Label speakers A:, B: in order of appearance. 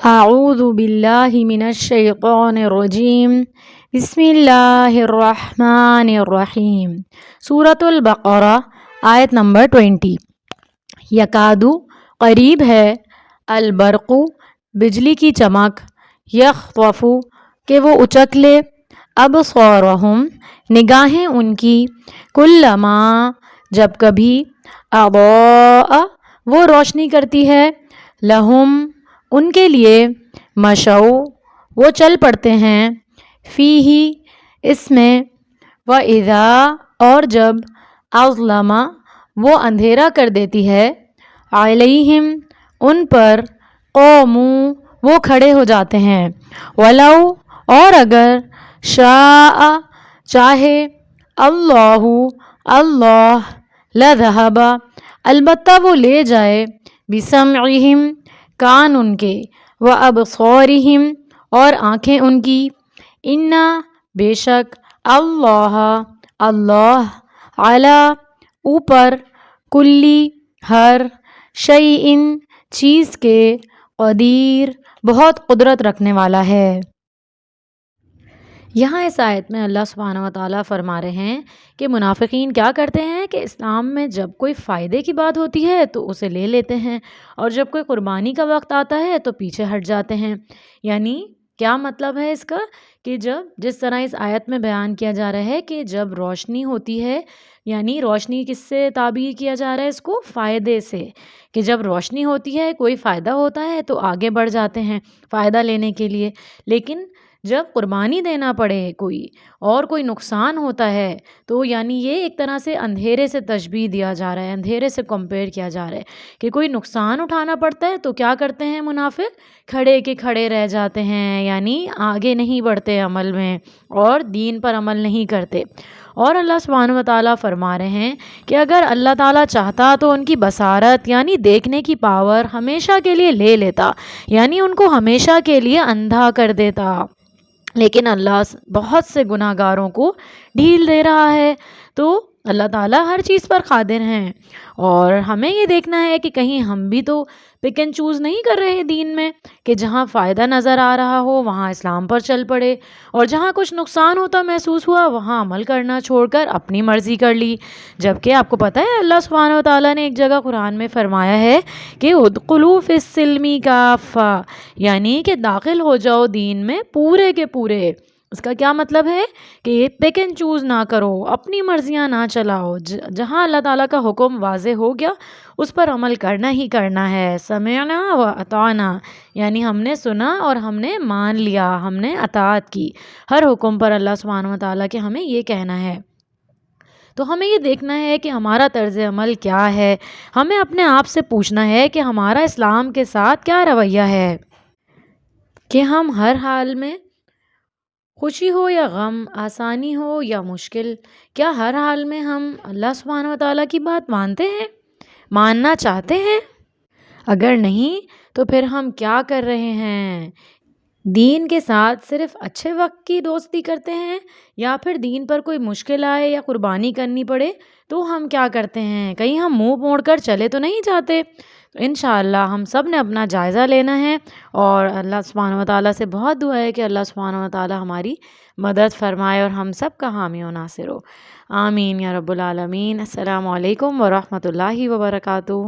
A: اعوذ باللہ من الشیطان الرجیم بسم اللہ الرحمن الرحیم۔ سورۃ البقرہ آیت نمبر 20۔ یکادو قریب ہے، البرق بجلی کی چمک، یخطف کہ وہ اچک لے، ابصارہم نگاہیں ان کی، کلما جب کبھی، اضاء وہ روشنی کرتی ہے، لہم ان کے لیے، مشو وہ چل پڑتے ہیں، فیہ اس میں، وَإِذَا اور جب، اظلم وہ اندھیرا کر دیتی ہے، علیہم ان پر، قوموا وہ کھڑے ہو جاتے ہیں، وَلَوْ اور اگر، شاء چاہے، اللہ اللہ، لَذَهَبَ البتہ وہ لے جائے، بِسَمْعِهِمْ کان ان کے، وَأَبْصَارِهِمْ اور آنکھیں ان کی، اِنَّا بے شک، اللہ اللہ، علی اوپر، کلی ہر، شیءٍ چیز کے، قدیر بہت قدرت رکھنے والا ہے۔ یہاں اس آیت میں اللہ سبحانہ و تعالیٰ فرما رہے ہیں کہ منافقین کیا کرتے ہیں کہ اسلام میں جب کوئی فائدے کی بات ہوتی ہے تو اسے لے لیتے ہیں، اور جب کوئی قربانی کا وقت آتا ہے تو پیچھے ہٹ جاتے ہیں۔ یعنی کیا مطلب ہے اس کا کہ جس طرح اس آیت میں بیان کیا جا رہا ہے کہ جب روشنی ہوتی ہے، یعنی روشنی کس سے تعبیر کیا جا رہا ہے اس کو، فائدے سے، کہ جب روشنی ہوتی ہے، کوئی فائدہ ہوتا ہے تو آگے بڑھ جاتے ہیں فائدہ لینے کے لیے، لیکن جب قربانی دینا پڑے کوئی نقصان ہوتا ہے تو یعنی یہ ایک طرح سے اندھیرے سے تشبیہ دیا جا رہا ہے، اندھیرے سے کمپیئر کیا جا رہا ہے کہ کوئی نقصان اٹھانا پڑتا ہے تو کیا کرتے ہیں منافق، کھڑے کے کھڑے رہ جاتے ہیں، یعنی آگے نہیں بڑھتے عمل میں اور دین پر عمل نہیں کرتے۔ اور اللہ سبحانہ و تعالیٰ فرما رہے ہیں کہ اگر اللہ تعالیٰ چاہتا تو ان کی بصارت یعنی دیکھنے کی پاور ہمیشہ کے لیے لے لیتا، یعنی ان کو ہمیشہ کے لیے اندھا کر دیتا، لیکن اللہ بہت سے گناہ گاروں کو ڈھیل دے رہا ہے۔ تو اللہ تعالیٰ ہر چیز پر قادر ہیں، اور ہمیں یہ دیکھنا ہے کہ کہیں ہم بھی تو پک اینڈ چوز نہیں کر رہے دین میں، کہ جہاں فائدہ نظر آ رہا ہو وہاں اسلام پر چل پڑے، اور جہاں کچھ نقصان ہوتا محسوس ہوا وہاں عمل کرنا چھوڑ کر اپنی مرضی کر لی۔ جبکہ آپ کو پتہ ہے اللہ سبحانہ و تعالیٰ نے ایک جگہ قرآن میں فرمایا ہے کہ ادخلوا فی السلم کافہ، یعنی کہ داخل ہو جاؤ دین میں پورے کے پورے۔ اس کا کیا مطلب ہے کہ پک اینڈ چوز نہ کرو، اپنی مرضیاں نہ چلاؤ، جہاں اللہ تعالیٰ کا حکم واضح ہو گیا اس پر عمل کرنا ہی کرنا ہے۔ سمعنا و اطعنا، یعنی ہم نے سنا اور ہم نے مان لیا، ہم نے اطاعت کی، ہر حکم پر اللہ سبحانہ و تعالیٰ کے ہمیں یہ کہنا ہے۔ تو ہمیں یہ دیکھنا ہے کہ ہمارا طرز عمل کیا ہے، ہمیں اپنے آپ سے پوچھنا ہے کہ ہمارا اسلام کے ساتھ کیا رویہ ہے، کہ ہم ہر حال میں، خوشی ہو یا غم، آسانی ہو یا مشکل، کیا ہر حال میں ہم اللہ سبحانہ و تعالیٰ کی بات مانتے ہیں، ماننا چاہتے ہیں؟ اگر نہیں تو پھر ہم کیا کر رہے ہیں؟ دین کے ساتھ صرف اچھے وقت کی دوستی کرتے ہیں، یا پھر دین پر کوئی مشکل آئے یا قربانی کرنی پڑے تو ہم کیا کرتے ہیں؟ کہیں ہم منہ موڑ کر چلے تو نہیں جاتے؟ تو انشاءاللہ ہم سب نے اپنا جائزہ لینا ہے، اور اللہ سبحانہ و تعالیٰ سے بہت دعا ہے کہ اللہ سبحانہ و تعالیٰ ہماری مدد فرمائے اور ہم سب کا حامی و ناصر ہو۔ آمین یا رب العالمین۔ السلام علیکم ورحمۃ اللہ وبرکاتہ۔